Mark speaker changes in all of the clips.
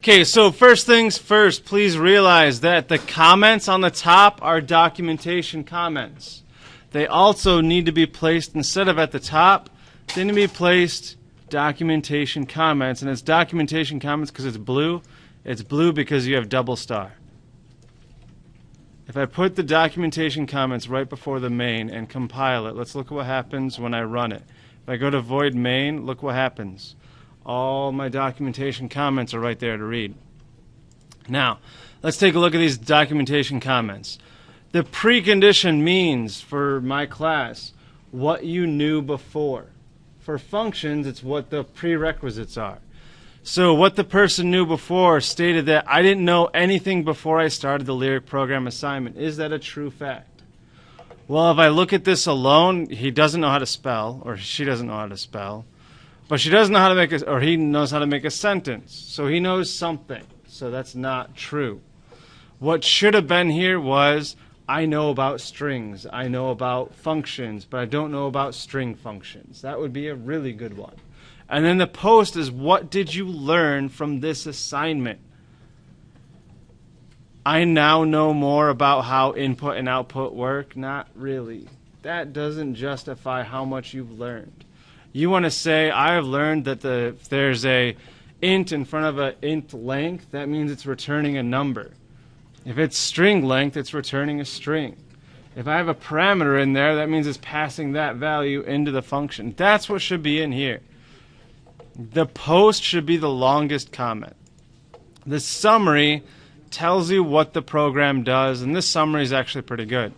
Speaker 1: Okay, so first things first, please realize that the comments on the top are documentation comments. They also need to be placed, instead of at the top, they need to be placed documentation comments. And it's documentation comments because it's blue. It's blue because you have double star. If I put the documentation comments right before the main and compile it, let's look at what happens when I run it. If I go to void main, look what happens. All my documentation comments are right there to read. Now, let's take a look at these documentation comments. The precondition means, for my class, what you knew before. For functions, it's what the prerequisites are. So what the person knew before stated that I didn't know anything before I started the lyric program assignment. Is that a true fact? Well, if I look at this alone, he doesn't know how to spell, or she doesn't know how to spell. But she doesn't know how to make or he knows how to make a sentence. So he knows something. So that's not true. What should have been here was, I know about strings. I know about functions, but I don't know about string functions. That would be a really good one. And then the post is, what did you learn from this assignment? I now know more about how input and output work. Not really. That doesn't justify how much you've learned. You want to say, I have learned that if there's a int in front of an int length, that means it's returning a number. If it's string length, it's returning a string. If I have a parameter in there, that means it's passing that value into the function. That's what should be in here. The post should be the longest comment. The summary tells you what the program does, and this summary is actually pretty good.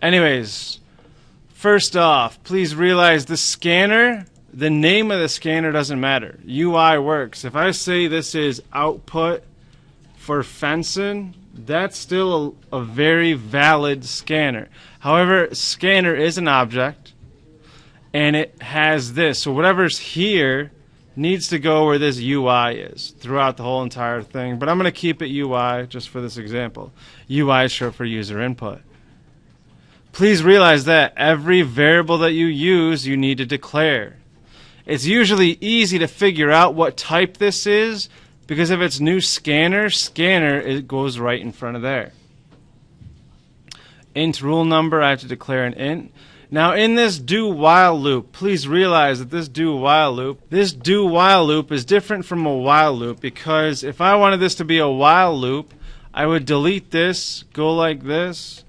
Speaker 1: Anyways, first off, please realize the scanner, the name of the scanner doesn't matter. UI works. If I say this is output for fencing, that's still a very valid scanner. However, scanner is an object, and it has this. So whatever's here needs to go where this UI is throughout the whole entire thing. But I'm going to keep it UI just for this example. UI is short for user input. Please realize that every variable that you use, you need to declare. It's usually easy to figure out what type this is, because if it's new scanner, it goes right in front of there. Int rule number, I have to declare an int. Now in this do while loop, please realize that this do while loop is different from a while loop, because if I wanted this to be a while loop, I would delete this, go like this,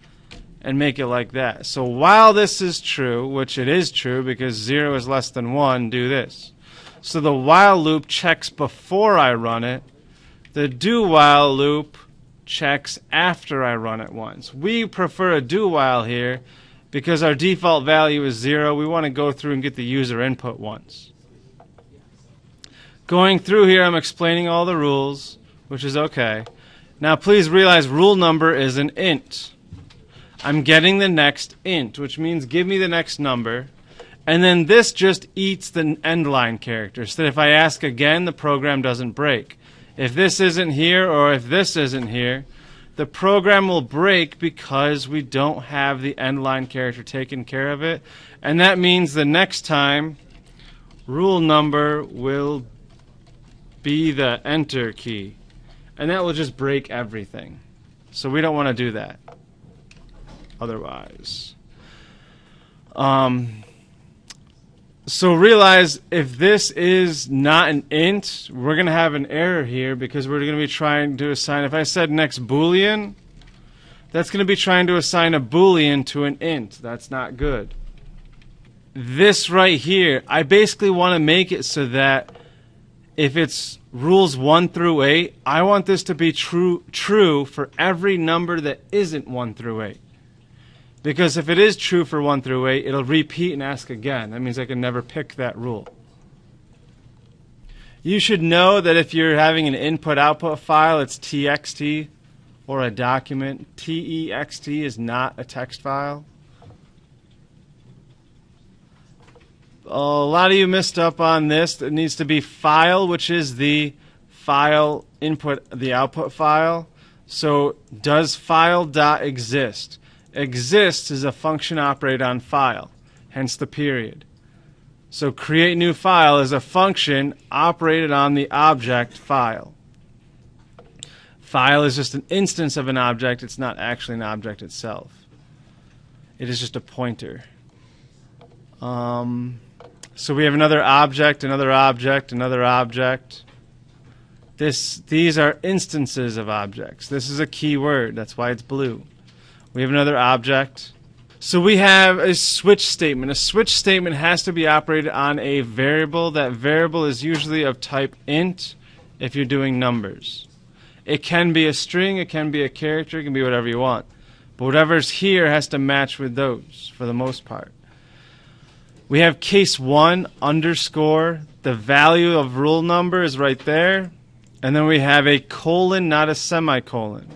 Speaker 1: and make it like that. So while this is true, which it is true because 0 is less than 1, do this. So the while loop checks before I run it. The do while loop checks after I run it once. We prefer a do while here because our default value is 0. We want to go through and get the user input once. Going through here, I'm explaining all the rules, which is okay. Now please realize rule number is an int. I'm getting the next int, which means give me the next number. And then this just eats the end line character, so that if I ask again, the program doesn't break. If this isn't here or if this isn't here, the program will break because we don't have the end line character taking care of it. And that means the next time, rule number will be the enter key. And that will just break everything. So we don't want to do that. Otherwise. So realize if this is not an int, we're going to have an error here because we're going to be trying to assign, if I said next Boolean, that's going to be trying to assign a Boolean to an int. That's not good. This right here, I basically want to make it so that if it's rules 1 through 8, I want this to be true for every number that isn't 1 through 8. Because if it is true for 1 through 8, it'll repeat and ask again. That means I can never pick that rule. You should know that if you're having an input-output file, it's txt or a document. text is not a text file. A lot of you missed up on this. It needs to be file, which is the file input, the output file. So does file.exist? Exists is a function operated on file, hence the period. So create new file is a function operated on the object file. File is just an instance of an object. It's not actually an object itself. It is just a pointer. So we have another object, another object, another object. These are instances of objects. This is a keyword. That's why it's blue. We have another object. So we have a switch statement. A switch statement has to be operated on a variable. That variable is usually of type int if you're doing numbers. It can be a string, it can be a character, it can be whatever you want. But whatever's here has to match with those for the most part. We have case 1 underscore. The value of rule number is right there. And then we have a colon, not a semicolon.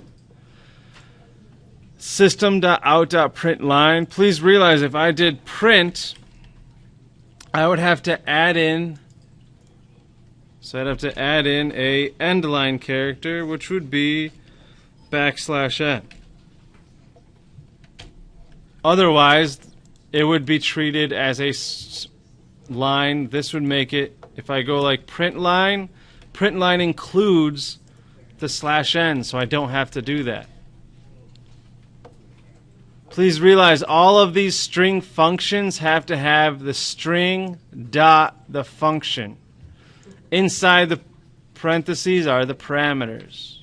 Speaker 1: System.out.println. Please realize if I did print, I would have to add in, so I'd have to add in a end line character, which would be \n. Otherwise, it would be treated as a line. This would make it, if I go like print line includes the /n, so I don't have to do that. Please realize all of these string functions have to have the string dot the function. Inside the parentheses are the parameters.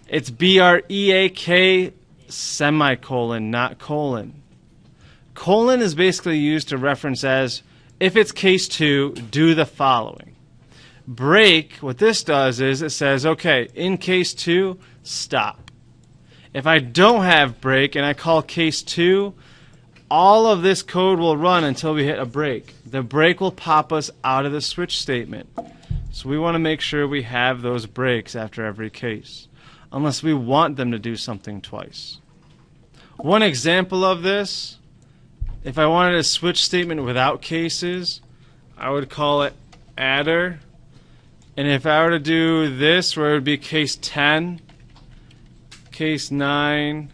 Speaker 1: It's BREAK semicolon, not colon. Colon is basically used to reference as, if it's case 2, do the following. Break, what this does is it says, okay, in case 2, stop. If I don't have break and I call case 2, all of this code will run until we hit a break. The break will pop us out of the switch statement. So we want to make sure we have those breaks after every case, unless we want them to do something twice. One example of this, if I wanted a switch statement without cases, I would call it adder. And if I were to do this, where it would be case 10, case 9,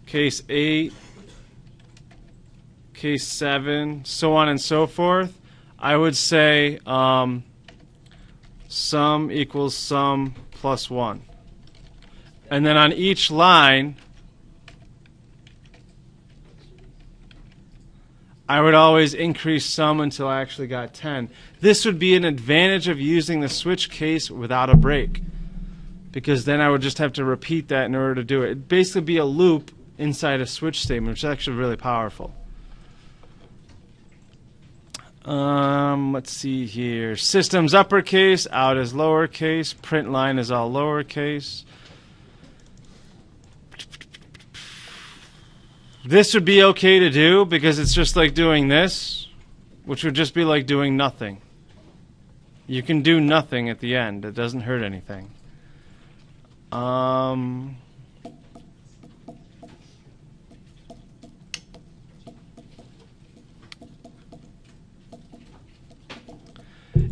Speaker 1: case 8, case 7, so on and so forth, I would say sum equals sum plus 1. And then on each line, I would always increase sum until I actually got 10. This would be an advantage of using the switch case without a break, because then I would just have to repeat that in order to do it. It'd basically be a loop inside a switch statement, which is actually really powerful. Let's see here. System's uppercase, out is lowercase, print line is all lowercase. This would be okay to do because it's just like doing this, which would just be like doing nothing. You can do nothing at the end. It doesn't hurt anything.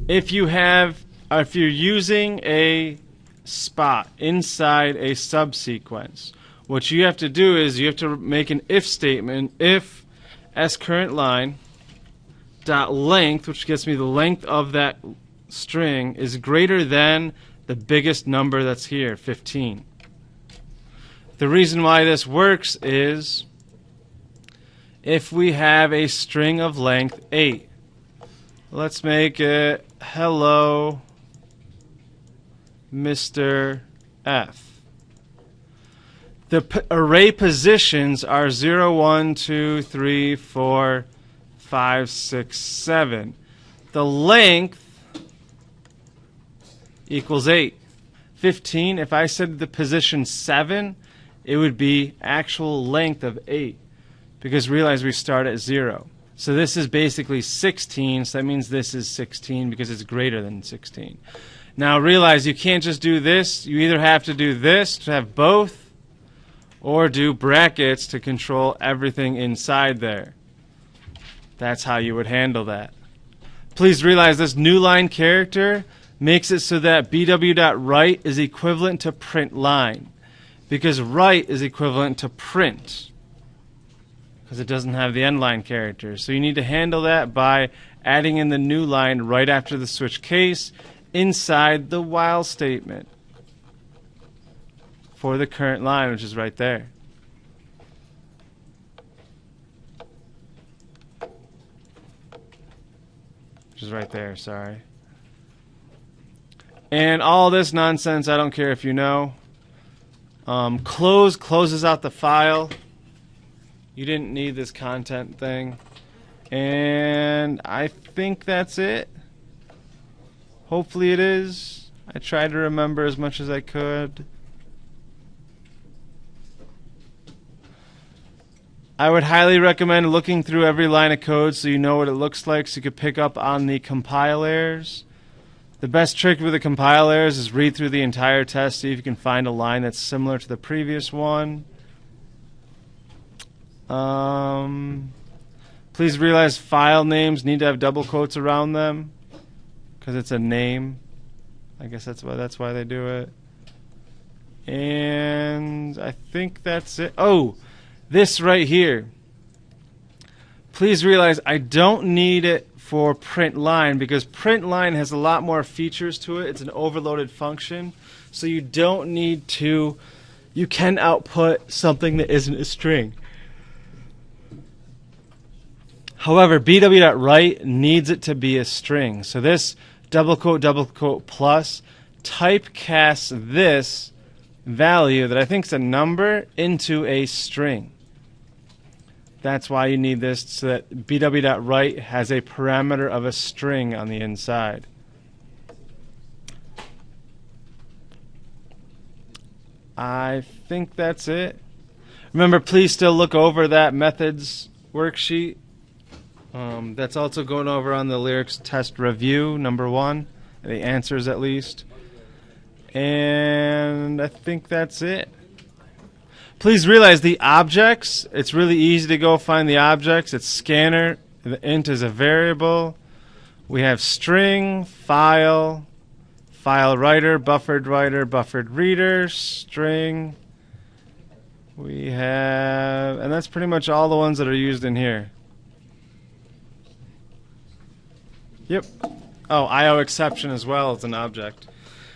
Speaker 1: If you're using a spot inside a subsequence, what you have to do is you have to make an if statement. If sCurrentLine dot length, which gets me the length of that string, is greater than the biggest number that's here, 15. The reason why this works is if we have a string of length 8. Let's make it hello Mr. F. The array positions are 0, 1, 2, 3, 4, 5, 6, 7. The length equals 8. 15, if I said the position 7, it would be actual length of 8. Because realize we start at 0. So this is basically 16, so that means this is 16 because it's greater than 16. Now realize you can't just do this. You either have to do this to have both, or do brackets to control everything inside there. That's how you would handle that. Please realize this new line character makes it so that bw.write is equivalent to print line, because write is equivalent to print. because it doesn't have the end line characters. So you need to handle that by adding in the new line right after the switch case inside the while statement for the current line, which is right there. Which is right there, sorry. And all this nonsense, I don't care if you know. Close closes out the file. You didn't need this content thing. And I think that's it. Hopefully it is. I tried to remember as much as I could. I would highly recommend looking through every line of code so you know what it looks like, so you could pick up on the compile errors. The best trick with the compile errors is read through the entire test, see if you can find a line that's similar to the previous one. Please realize file names need to have double quotes around them because it's a name. I guess that's why they do it. And I think that's it. Oh, this right here. Please realize I don't need it for print line because print line has a lot more features to it. It's an overloaded function, so you don't need to. You can output something that isn't a string. However, bw.write needs it to be a string. So this double quote plus typecasts this value that I think is a number into a string. That's why you need this, so that bw.write has a parameter of a string on the inside. I think that's it. Remember, please still look over that methods worksheet. That's also going over on the lyrics test review, number 1, the answers at least. And I think that's it. Please realize the objects, it's really easy to go find the objects. It's scanner, the int is a variable. We have string, file, file writer, buffered reader, string. We have, and that's pretty much all the ones that are used in here. Yep. Oh, IO exception as well as an object.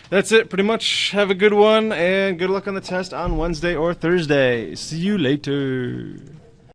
Speaker 1: That's it, pretty much. Have a good one, and good luck on the test on Wednesday or Thursday. See you later.